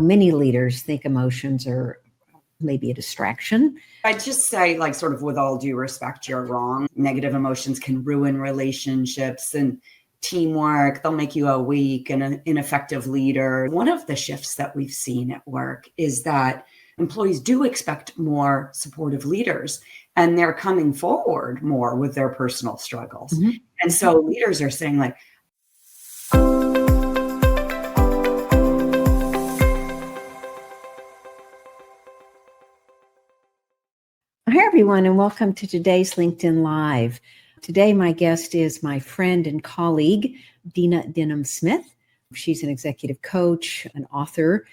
Many leaders think emotions are maybe a distraction. I'd just say, like, sort of with all due respect, you're wrong. Negative emotions can ruin relationships and teamwork. They'll make you a weak and an ineffective leader. One of the shifts that we've seen at work is that employees do expect more supportive leaders, and they're coming forward more with their personal struggles. Mm-hmm. And so leaders are saying, like, hi, everyone, and welcome to today's LinkedIn Live. Today, my guest is my friend and colleague, Dina Denham Smith. She's an executive coach, an author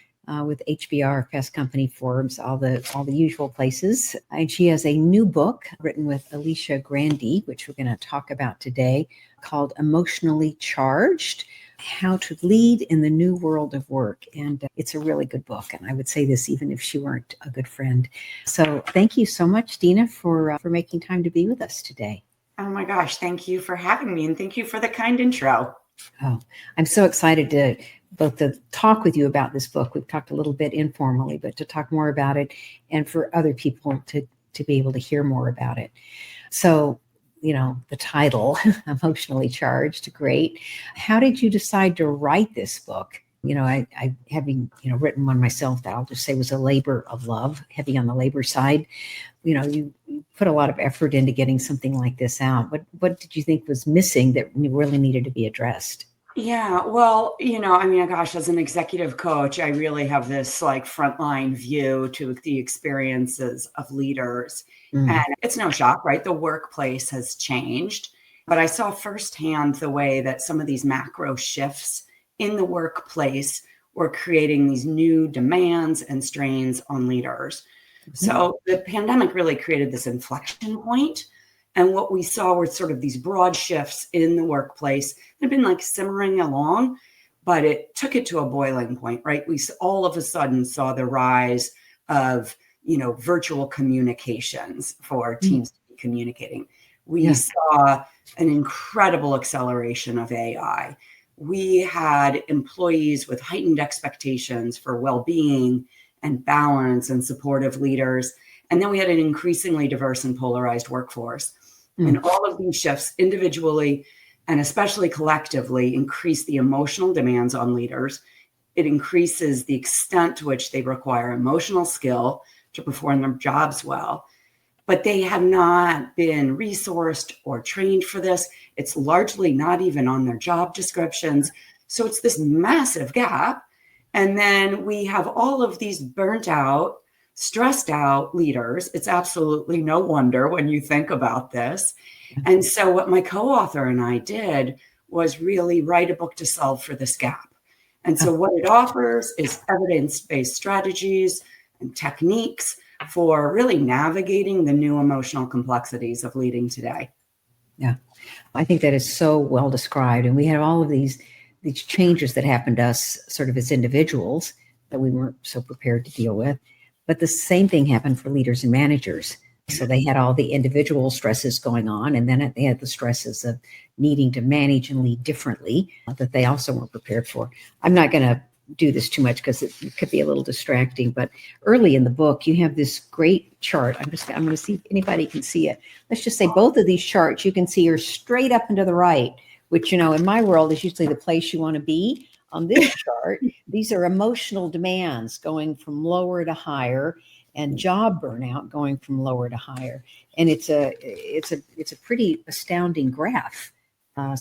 with HBR, Fast Company, Forbes, all the usual places. And she has a new book written with Alicia Grandy, which we're going to talk about today, called Emotionally Charged: How to Lead in the New World of Work. And it's a really good book. And I would say this even if she weren't a good friend. So thank you so much, Dina, for making time to be with us today. Oh my gosh, thank you for having me. And thank you for the kind intro. Oh, I'm so excited to talk with you about this book. We've talked a little bit informally, but to talk more about it and for other people to be able to hear more about it. So, the title, Emotionally Charged, great. How did you decide to write this book? I having, written one myself that I'll just say was a labor of love, heavy on the labor side. You put a lot of effort into getting something like this out. What did you think was missing that really needed to be addressed? Yeah, well, gosh, as an executive coach, I really have this like frontline view to the experiences of leaders. And it's no shock, right? The workplace has changed, but I saw firsthand the way that some of these macro shifts in the workplace were creating these new demands and strains on leaders. So the pandemic really created this inflection point. And what we saw were sort of these broad shifts in the workplace. They've been like simmering along, but it took it to a boiling point, right? We all of a sudden saw the rise of, virtual communications for teams to be communicating. We saw an incredible acceleration of AI. We had employees with heightened expectations for well-being and balance and supportive leaders. And then we had an increasingly diverse and polarized workforce. And all of these shifts individually and especially collectively increase the emotional demands on leaders. It increases the extent to which they require emotional skill to perform their jobs well. But they have not been resourced or trained for this. It's largely not even on their job descriptions. So it's this massive gap. And then we have all of these burnt out, stressed out leaders. It's absolutely no wonder when you think about this. And so what my co-author and I did was really write a book to solve for this gap. And so what it offers is evidence-based strategies and techniques for really navigating the new emotional complexities of leading today. Yeah, I think that is so well described. And we have all of these changes that happened to us sort of as individuals that we weren't so prepared to deal with. But the same thing happened for leaders and managers. So they had all the individual stresses going on, and then they had the stresses of needing to manage and lead differently that they also weren't prepared for. I'm not going to do this too much because it could be a little distracting, but early in the book, you have this great chart. I'm going to see if anybody can see it. Let's just say both of these charts you can see are straight up and to the right, which, in my world is usually the place you want to be. On this chart, these are emotional demands going from lower to higher, and job burnout going from lower to higher. And it's a pretty astounding graph. I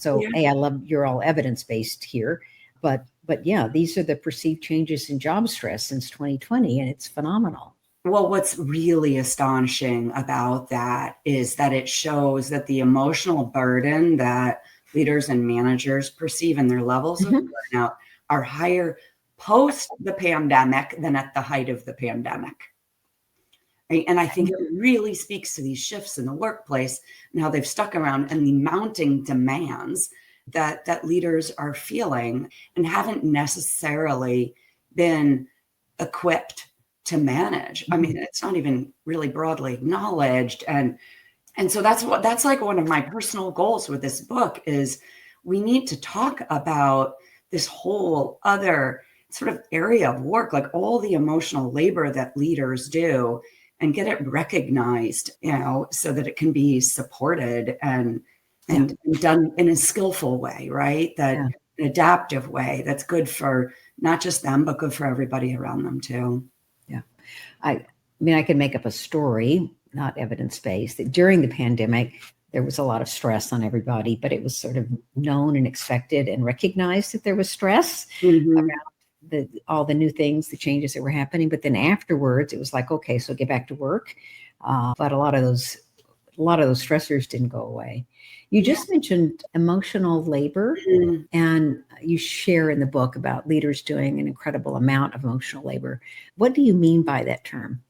love you're all evidence-based here, but yeah, these are the perceived changes in job stress since 2020, and it's phenomenal. Well, what's really astonishing about that is that it shows that the emotional burden that leaders and managers perceive and their levels of burnout are higher post the pandemic than at the height of the pandemic. And I think it really speaks to these shifts in the workplace and how they've stuck around and the mounting demands that leaders are feeling and haven't necessarily been equipped to manage. I mean, it's not even really broadly acknowledged. And so that's like one of my personal goals with this book is we need to talk about this whole other sort of area of work, like all the emotional labor that leaders do, and get it recognized, so that it can be supported and done in a skillful way, right? That an adaptive way that's good for not just them, but good for everybody around them too. Yeah. I mean, I could make up a story, not evidence-based, that during the pandemic, there was a lot of stress on everybody, but it was sort of known and expected and recognized that there was stress around all the new things, the changes that were happening. But then afterwards, it was like, okay, so get back to work. But a lot of those stressors didn't go away. You just mentioned emotional labor, and you share in the book about leaders doing an incredible amount of emotional labor. What do you mean by that term?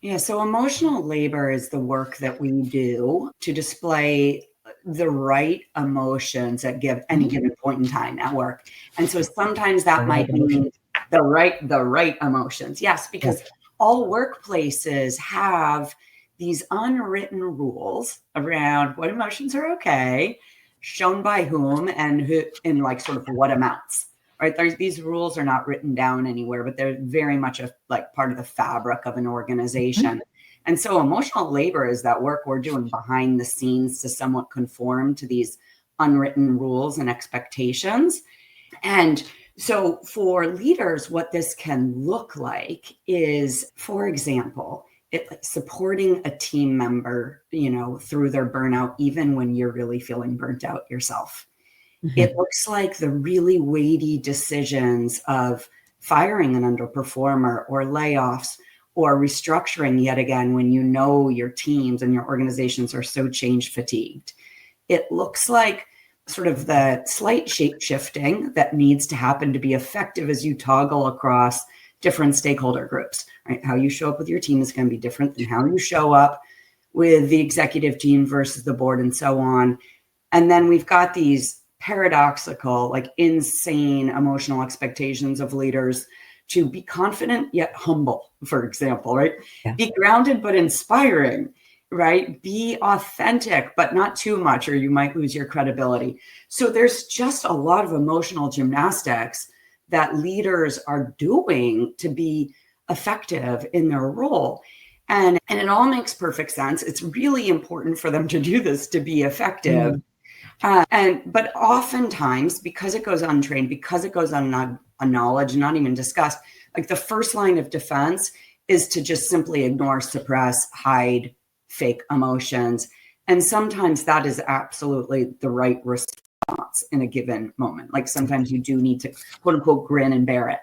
Yeah, so emotional labor is the work that we do to display the right emotions at any given point in time at work. And so sometimes that might mean the right emotions. Yes, because all workplaces have these unwritten rules around what emotions are okay, shown by whom, and who, in like sort of what amounts. Right? These rules are not written down anywhere, but they're very much like part of the fabric of an organization. And so emotional labor is that work we're doing behind the scenes to somewhat conform to these unwritten rules and expectations. And so for leaders, what this can look like is, for example, supporting a team member, through their burnout, even when you're really feeling burnt out yourself. It looks like the really weighty decisions of firing an underperformer or layoffs or restructuring yet again when your teams and your organizations are so change fatigued. It looks like sort of the slight shape shifting that needs to happen to be effective as you toggle across different stakeholder groups, right? How you show up with your team is going to be different than how you show up with the executive team versus the board and so on. And then we've got these paradoxical, like insane emotional expectations of leaders to be confident yet humble, for example, right? Yeah. Be grounded but inspiring, right? Be authentic but not too much, or you might lose your credibility. So there's just a lot of emotional gymnastics that leaders are doing to be effective in their role. And it all makes perfect sense. It's really important for them to do this to be effective. But oftentimes, because it goes untrained, because it goes unknowledged, not even discussed, like the first line of defense is to just simply ignore, suppress, hide fake emotions. And sometimes that is absolutely the right response in a given moment. Like sometimes you do need to, quote unquote, grin and bear it.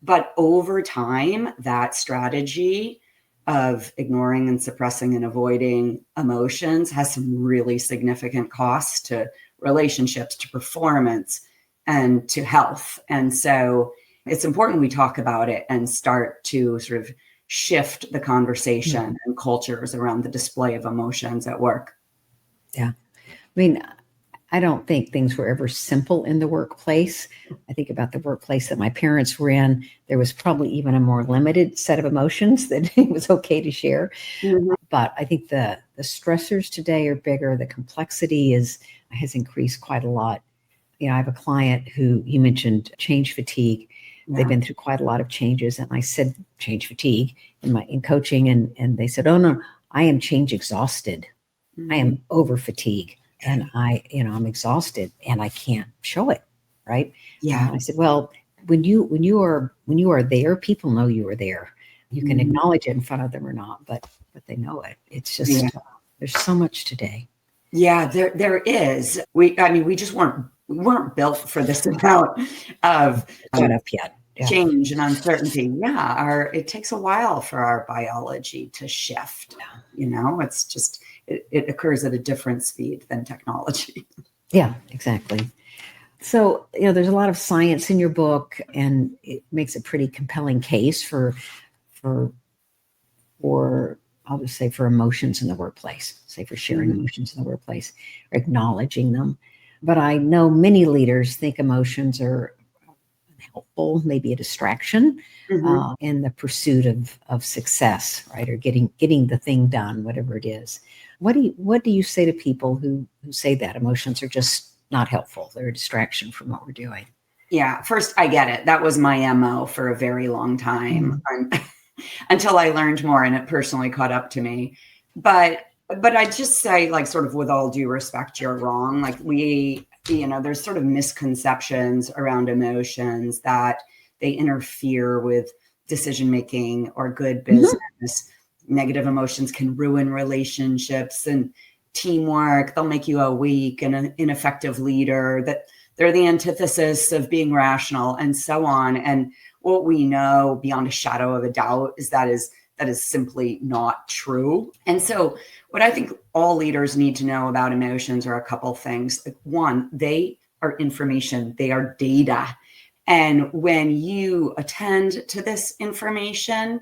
But over time, that strategy of ignoring and suppressing and avoiding emotions has some really significant costs to relationships, to performance, and to health. And so it's important we talk about it and start to sort of shift the conversation and cultures around the display of emotions at work. Yeah. I mean, I don't think things were ever simple in the workplace. I think about the workplace that my parents were in. There was probably even a more limited set of emotions that it was okay to share. But I think the stressors today are bigger. The complexity has increased quite a lot. I have a client who, you mentioned change fatigue. Yeah. They've been through quite a lot of changes. And I said change fatigue in coaching. And they said, oh, no, I am change exhausted. I am over fatigue. And I'm exhausted and I can't show it. Right. Yeah. I said, well, when you are there, people know you are there. You can acknowledge it in front of them or not, but they know it. It's just, there's so much today. Yeah, there is. We just weren't built for this amount of change and uncertainty. Yeah. It takes a while for our biology to shift. It's just, it occurs at a different speed than technology. Yeah, exactly. So, there's a lot of science in your book, and it makes a pretty compelling case for I'll just say for emotions in the workplace, for sharing emotions in the workplace, or acknowledging them. But I know many leaders think emotions are helpful, maybe a distraction in the pursuit of success, right? Or getting the thing done, whatever it is. What do you say to people who say that emotions are just not helpful? They're a distraction from what we're doing. Yeah. First, I get it. That was my MO for a very long time Mm. until I learned more and it personally caught up to me. But I just say, like, sort of with all due respect, you're wrong. Like, there's sort of misconceptions around emotions that they interfere with decision making or good Mhm. business. Negative emotions can ruin relationships and teamwork. They'll make you a weak and an ineffective leader. That they're the antithesis of being rational, and so on. And what we know beyond a shadow of a doubt is that is simply not true. And so what I think all leaders need to know about emotions are a couple things. Like, one, they are information, they are data. And when you attend to this information,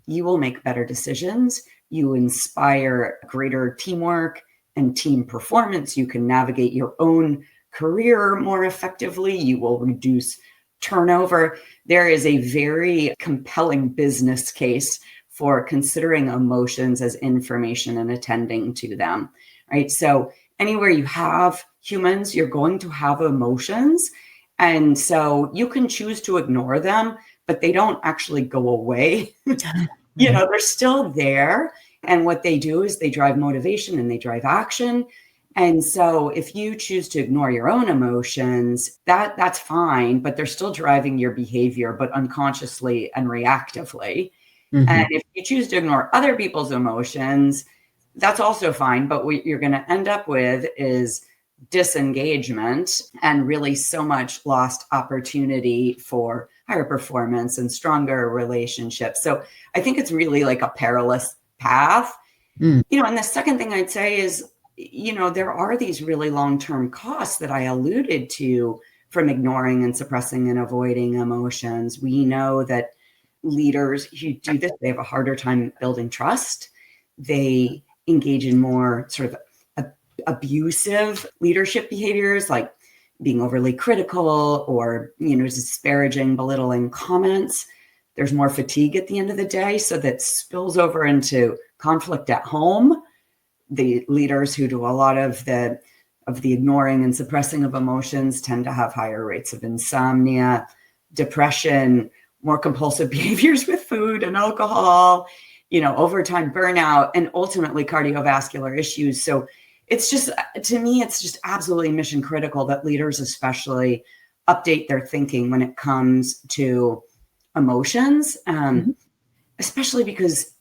you will make better decisions. You inspire greater teamwork and team performance. You can navigate your own career more effectively. You will reduce turnover. There is a very compelling business case for considering emotions as information and attending to them, right? So anywhere you have humans, you're going to have emotions. And so you can choose to ignore them, but they don't actually go away. Right. They're still there. And what they do is they drive motivation and they drive action. And so if you choose to ignore your own emotions, that's fine, but they're still driving your behavior, but unconsciously and reactively. And Mhm. if you choose to ignore other people's emotions, that's also fine. But what you're going to end up with is disengagement and really so much lost opportunity for higher performance and stronger relationships. So I think it's really like a perilous path. Mm. And the second thing I'd say is, there are these really long-term costs that I alluded to from ignoring and suppressing and avoiding emotions. We know that leaders who do this, they have a harder time building trust. They engage in more sort of abusive leadership behaviors, like being overly critical or, disparaging, belittling comments. There's more fatigue at the end of the day. So that spills over into conflict at home. The leaders who do a lot of the ignoring and suppressing of emotions tend to have higher rates of insomnia, depression, more compulsive behaviors with food and alcohol, overtime burnout, and ultimately cardiovascular issues. So it's just, to me, it's just absolutely mission critical that leaders especially update their thinking when it comes to emotions, Mhm. especially because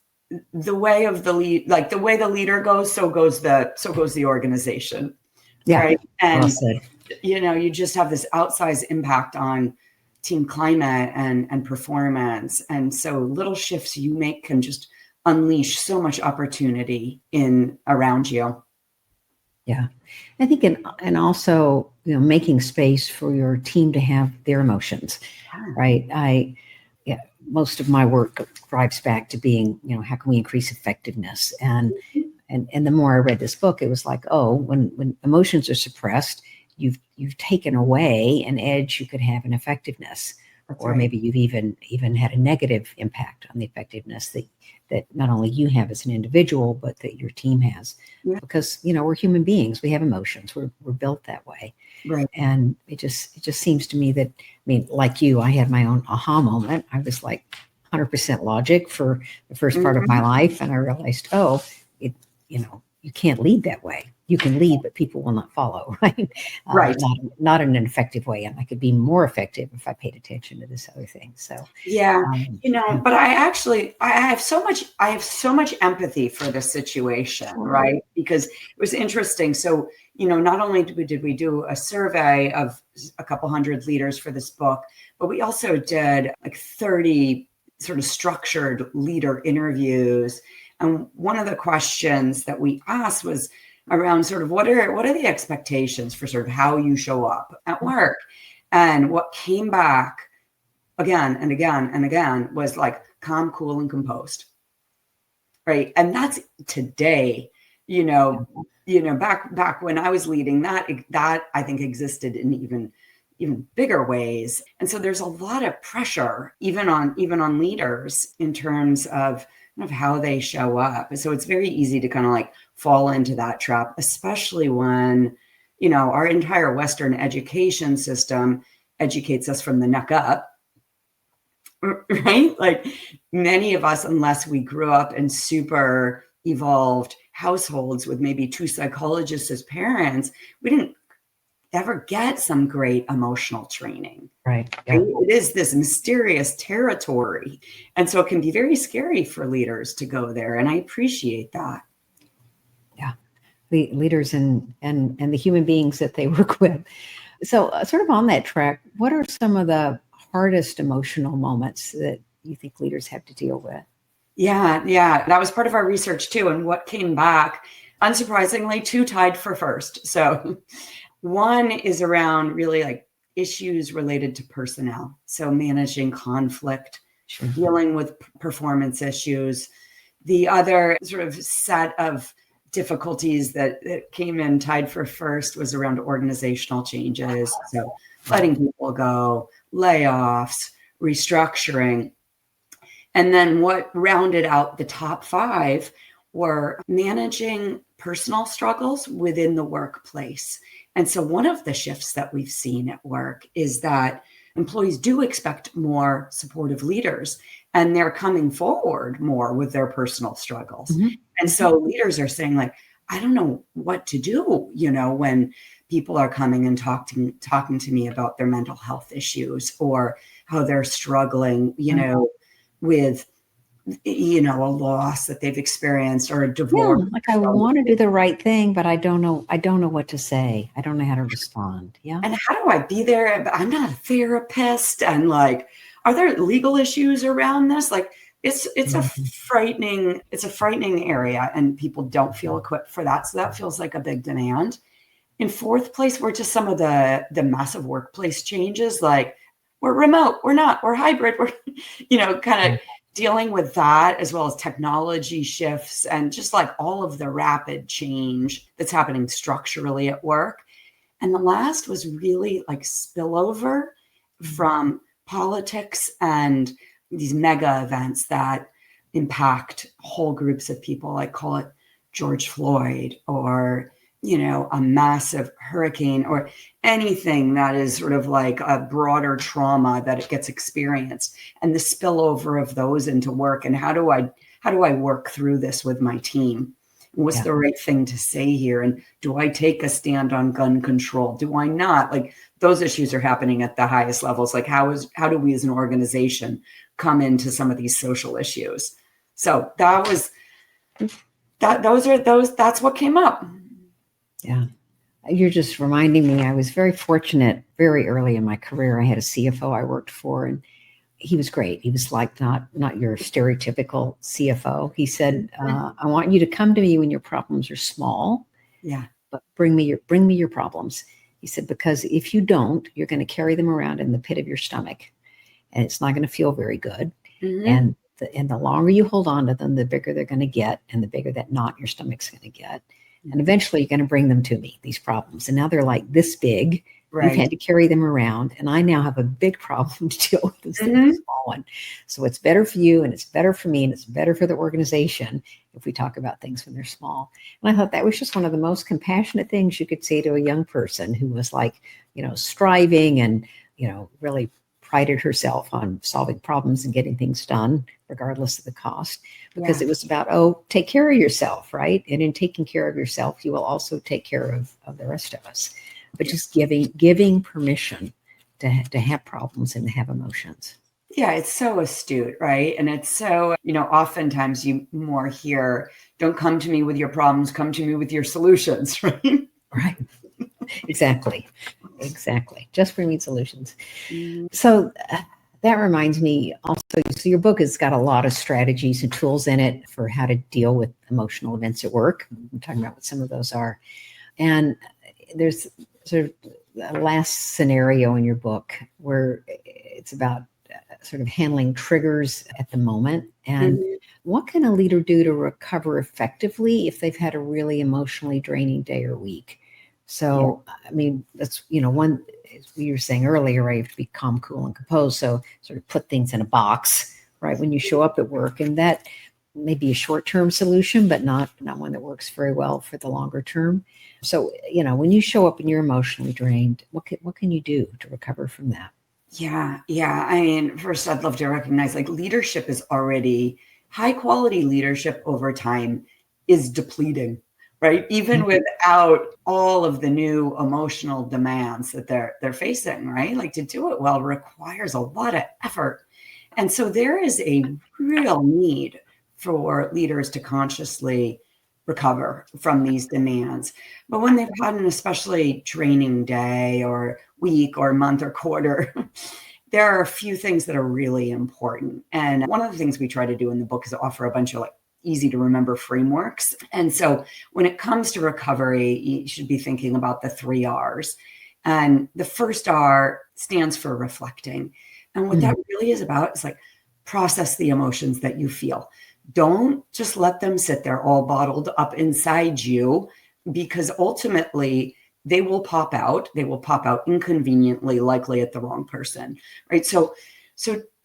the way of the lead, like the way the leader goes, so goes the organization, Yeah. right? Well And said. you just have this outsized impact on team climate and performance. And so little shifts you make can just unleash so much opportunity in around you. Yeah. I think, and also, making space for your team to have their emotions, right? Yeah, most of my work drives back to being, how can we increase effectiveness? And the more I read this book, it was like, oh, when emotions are suppressed, you've taken away an edge you could have in effectiveness, That's or right. maybe you've even had a negative impact on the effectiveness that not only you have as an individual, but that your team has. Yeah. Because we're human beings, we have emotions, we're built that way. Right. And it just seems to me that, I mean, like you, I had my own aha moment. I was like 100% logic for the first part of my Mhm. life, and I realized, oh, you can't lead that way. You can lead, but people will not follow, right? Right. Not in an effective way, and I could be more effective if I paid attention to this other thing. So, Yeah. um, But I have so much empathy for the situation, sure. right? Because it was interesting. So, not only did we do a survey of a couple hundred leaders for this book, but we also did like 30 sort of structured leader interviews. And one of the questions that we asked was around sort of what are the expectations for sort of how you show up at work? And what came back again and again and again was like calm, cool, and composed, right? And that's today, back when I was leading, that I think existed in even bigger ways. And so there's a lot of pressure even on leaders in terms of kind of how they show up. So it's very easy to kind of like fall into that trap, especially when our entire Western education system educates us from the neck up, right? Like many of us, unless we grew up in super evolved households with maybe two psychologists as parents, we didn't ever get some great emotional training. Right. Yeah. It is this mysterious territory. And so it can be very scary for leaders to go there. And I appreciate that. Yeah. The leaders and the human beings that they work with. So sort of on that track, what are some of the hardest emotional moments that you think leaders have to deal with? Yeah. That was part of our research too. And what came back, unsurprisingly, two tied for first. So one is around really like issues related to personnel. So managing conflict, Sure. dealing with performance issues. The other sort of set of difficulties that came in tied for first was around organizational changes. So letting people go, layoffs, restructuring. And then what rounded out the top five were managing personal struggles within the workplace. And so one of the shifts that we've seen at work is that employees do expect more supportive leaders, and they're coming forward more with their personal struggles. Mm-hmm. And so leaders are saying like, I don't know what to do, when people are coming and talking to me about their mental health issues or how they're struggling, with a loss that they've experienced or a divorce. Yeah, like I want to do the right thing, but I don't know what to say. I don't know how to respond. Yeah. And how do I be there? I'm not a therapist. And like, are there legal issues around this? Like it's a frightening area, and people don't feel equipped for that. So that feels like a big demand. In fourth place were just some of the massive workplace changes, like we're remote, we're hybrid, we're, kind of dealing with that, as well as technology shifts and just like all of the rapid change that's happening structurally at work. And the last was really like spillover from politics and these mega events that impact whole groups of people. I call it George Floyd or, a massive hurricane or anything that is sort of like a broader trauma that it gets experienced, and the spillover of those into work. And how do I work through this with my team? What's the right thing to say here? And do I take a stand on gun control? Do I not? Like those issues are happening at the highest levels. Like how do we as an organization come into some of these social issues? So that's what came up. Yeah. You're just reminding me, I was very fortunate very early in my career. I had a CFO I worked for, and he was great. He was like not your stereotypical CFO. He said, I want you to come to me when your problems are small. Yeah. But bring me your problems. He said, because if you don't, you're going to carry them around in the pit of your stomach, and it's not going to feel very good. Mm-hmm. And the longer you hold on to them, the bigger they're going to get, and the bigger that knot your stomach's going to get. And eventually you're going to bring them to me, these problems. And now they're like this big. Right. You've had to carry them around. And I now have a big problem to deal with instead of a small one. So it's better for you, and it's better for me, and it's better for the organization if we talk about things when they're small. And I thought that was just one of the most compassionate things you could say to a young person who was like, striving and, really prided herself on solving problems and getting things done, regardless of the cost, because it was about, take care of yourself, right? And in taking care of yourself, you will also take care of the rest of us. But just giving permission to have problems and to have emotions. Yeah, it's so astute, right? And it's so, oftentimes you more hear, don't come to me with your problems, come to me with your solutions, right? Right. Exactly. Just bring me solutions. So that reminds me also, so your book has got a lot of strategies and tools in it for how to deal with emotional events at work. I'm talking about what some of those are. And there's sort of a last scenario in your book where it's about sort of handling triggers at the moment. And what can a leader do to recover effectively if they've had a really emotionally draining day or week? So, I mean, that's, one, as you were saying earlier, right, you have to be calm, cool, and composed. So sort of put things in a box, right, when you show up at work. And that maybe a short-term solution, but not one that works very well for the longer term. So, when you show up and you're emotionally drained, what can you do to recover from that? Yeah. I mean, first, I'd love to recognize like leadership is already high quality leadership over time is depleting, right? Even without all of the new emotional demands that they're facing, right? Like to do it well requires a lot of effort. And so there is a real need for leaders to consciously recover from these demands. But when they've had an especially draining day or week or month or quarter, there are a few things that are really important. And one of the things we try to do in the book is offer a bunch of like easy to remember frameworks. And so when it comes to recovery, you should be thinking about the 3 R's. And the first R stands for reflecting. And what that really is about is like process the emotions that you feel. Don't just let them sit there all bottled up inside you, because ultimately they will pop out. They will pop out inconveniently, likely at the wrong person, right? So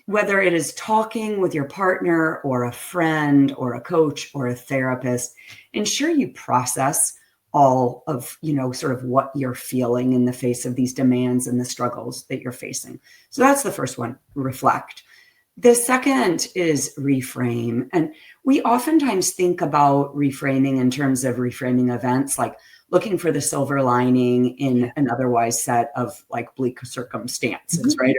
whether it is talking with your partner or a friend or a coach or a therapist, ensure you process all of, sort of what you're feeling in the face of these demands and the struggles that you're facing. So that's the first one, reflect. The second is reframe. And we oftentimes think about reframing in terms of reframing events, like looking for the silver lining in an otherwise set of like bleak circumstances, right?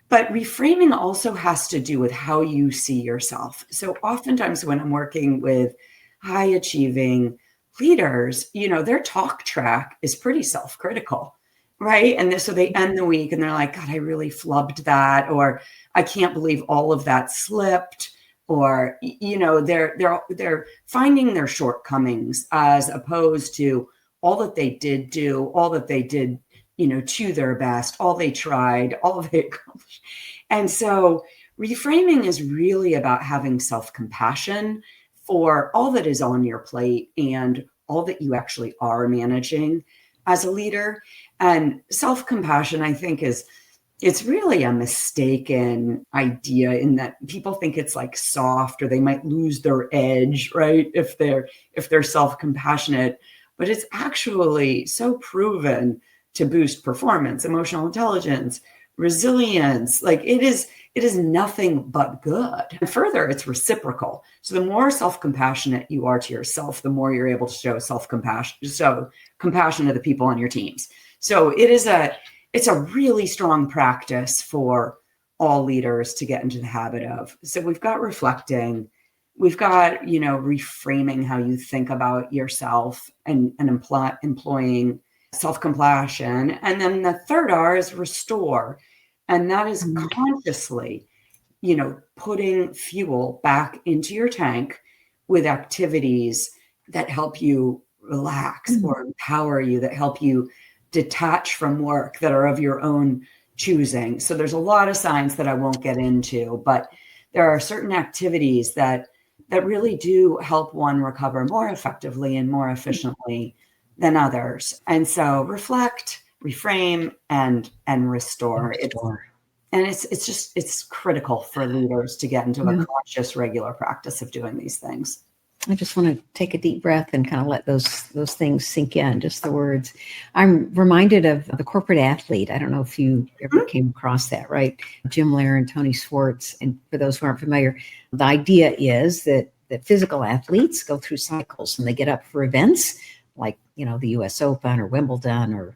But reframing also has to do with how you see yourself. So oftentimes when I'm working with high achieving leaders, their talk track is pretty self-critical, right? And so they end the week and they're like, God, I really flubbed that, or I can't believe all of that slipped, or, they're finding their shortcomings as opposed to all that they did do, all that they did, to their best, all they tried, all they accomplished. And so reframing is really about having self-compassion for all that is on your plate and all that you actually are managing as a leader. And self-compassion, I think, it's really a mistaken idea in that people think it's like soft, or they might lose their edge, right? If they're self-compassionate, but it's actually so proven to boost performance, emotional intelligence, resilience. Like it is nothing but good. And further, it's reciprocal. So the more self-compassionate you are to yourself, the more you're able to show compassion to the people on your teams. So it's a really strong practice for all leaders to get into the habit of. So we've got reflecting, we've got, reframing how you think about yourself and employing self-compassion. And then the third R is restore. And that is consciously, putting fuel back into your tank with activities that help you relax or empower you, that help you detach from work, that are of your own choosing. So there's a lot of signs that I won't get into, but there are certain activities that really do help one recover more effectively and more efficiently than others. And so reflect, reframe, and restore. And it's critical for leaders to get into a conscious, regular practice of doing these things. I just want to take a deep breath and kind of let those things sink in, just the words. I'm reminded of the corporate athlete. I don't know if you ever came across that, right? Jim Lair and Tony Schwartz. And for those who aren't familiar, the idea is that physical athletes go through cycles and they get up for events like, the US Open or Wimbledon, or,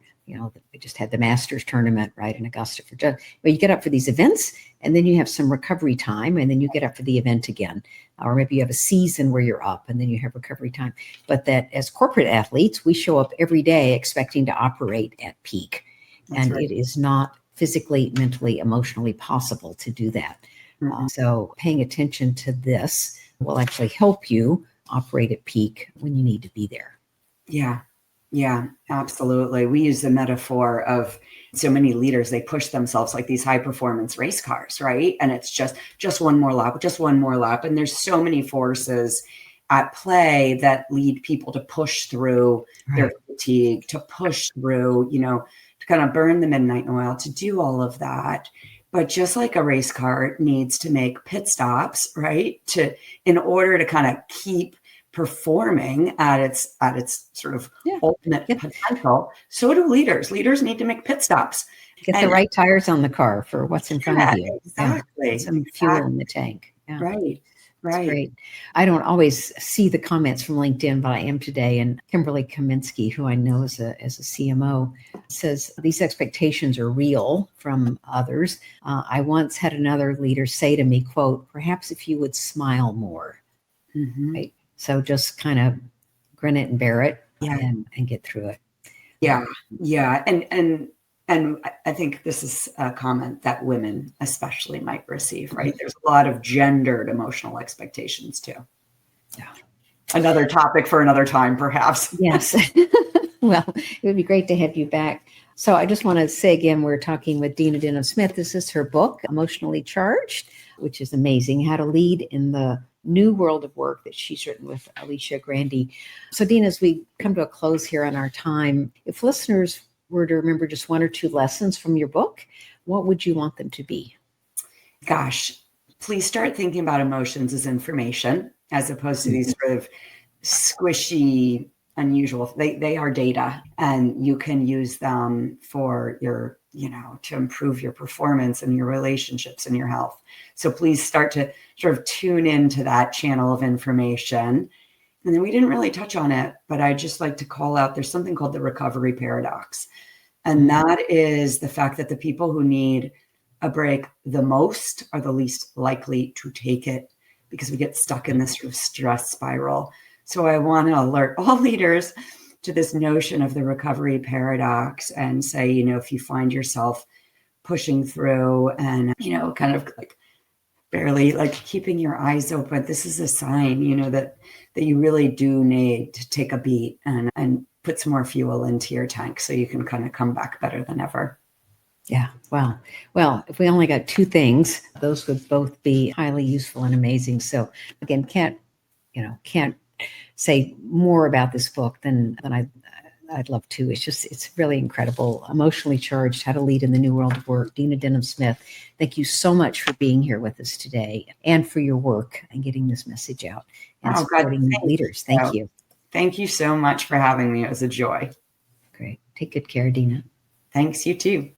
they just had the Masters tournament, right, in Augusta, Georgia. But you get up for these events and then you have some recovery time and then you get up for the event again. Or maybe you have a season where you're up and then you have recovery time. But that as corporate athletes, we show up every day expecting to operate at peak. That's right. It is not physically, mentally, emotionally possible to do that. So paying attention to this will actually help you operate at peak when you need to be there. Yeah, absolutely. We use the metaphor of so many leaders, they push themselves like these high performance race cars, right? And it's just one more lap, just one more lap. And there's so many forces at play that lead people to push through their fatigue, to push through, to kind of burn the midnight oil, to do all of that. But just like a race car needs to make pit stops, right? In order to kind of keep performing at its sort of ultimate potential, so do leaders. Leaders need to make pit stops. Get the right tires on the car for what's in front of you. Exactly. Some fuel in the tank. Yeah. Right. That's great. I don't always see the comments from LinkedIn, but I am today. And Kimberly Kaminsky, who I know as a CMO, says these expectations are real from others. I once had another leader say to me, quote, "Perhaps if you would smile more." Mm-hmm. Right. So just kind of grin it and bear it and get through it. Yeah. Yeah. And I think this is a comment that women especially might receive, right? There's a lot of gendered emotional expectations too. Yeah. Another topic for another time, perhaps. Yes. Well, it would be great to have you back. So I just want to say again, we're talking with Dina Denham Smith. This is her book, Emotionally Charged, which is amazing, How to Lead in the New World of Work, that she's written with Alicia Grandy. So Dina, as we come to a close here on our time, if listeners were to remember just one or two lessons from your book, what would you want them to be? Gosh, please start thinking about emotions as information as opposed to these sort of squishy, unusual. They are data, and you can use them for your, to improve your performance and your relationships and your health. So please start to sort of tune into that channel of information. And then we didn't really touch on it, but I just like to call out, there's something called the recovery paradox. And that is the fact that the people who need a break the most are the least likely to take it, because we get stuck in this sort of stress spiral. So I want to alert all leaders to this notion of the recovery paradox and say, if you find yourself pushing through and, kind of like barely like keeping your eyes open, this is a sign, that you really do need to take a beat and put some more fuel into your tank so you can kind of come back better than ever. Yeah. Wow. Well, if we only got two things, those would both be highly useful and amazing. So again, can't say more about this book than I'd love to. It's really incredible. Emotionally Charged, How to Lead in the New World of Work. Dina Denham Smith, thank you so much for being here with us today and for your work and getting this message out and supporting leaders. Thank you. Thank you so much for having me. It was a joy. Great. Take good care, Dina. Thanks, you too.